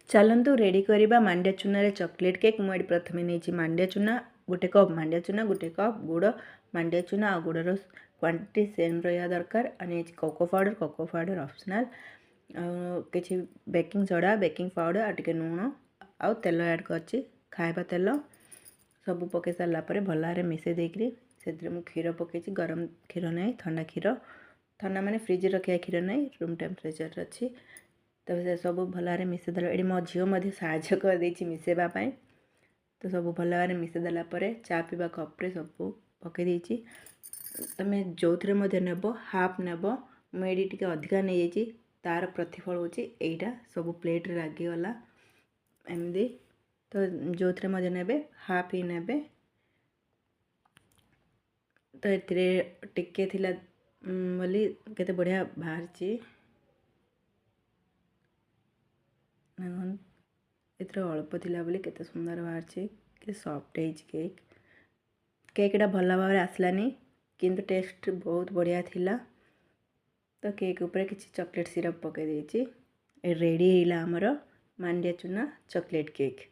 चलतु रेडी करवा मांडिया चूना चॉकलेट केक। मुझे प्रथम नहीं मांडिया चूना गोटे कप, मांडिया चूना गोटे कप, गुड़ मांडिया चूना आ गुड़र क्वांटिटी सेम रहा दरकार। कोको पाउडर ऑप्शनल, किसी बेकिंग सोडा, बेकिंग पाउडर आ टे लुण आ तेल ऐड कर खाइबा तेल सब पकई सारापर भल भाव मिसई देकरी से क्षीर पकई, गरम क्षीर नहीं ठंडा क्षीर, ठंडा माने फ्रिज रखा क्षीर नहीं, रूम टेम्परेचर अच्छी। तो से सब भल भाव मिसेदेला। ये मो झील साहाଯ୍य कर मिसेवाई। तो सब भल भाव मिसेदेला चा पीवा कप्रे सब पकई तुम जो थे नेब हाफ नेब, मुझे टे अधिका नहीं जाइए, तार प्रतिफल हूँ यहीटा सब प्लेट्रे लगिगला एमती। तो जो थे ने हाफ ही ने। तो ये टिके थिला बोली केते बढ़िया बाहर एथर अल्प थिला बोली केते सुंदर बाहर के सॉफ्ट है केक। केकटा भल भाव आसलानी किंतु टेस्ट बहुत बढ़िया थिला। तो केक ऊपर किसी चॉकलेट सिरप पकई देछि। रेडी है आमर मांडिया चूना चॉकलेट केक।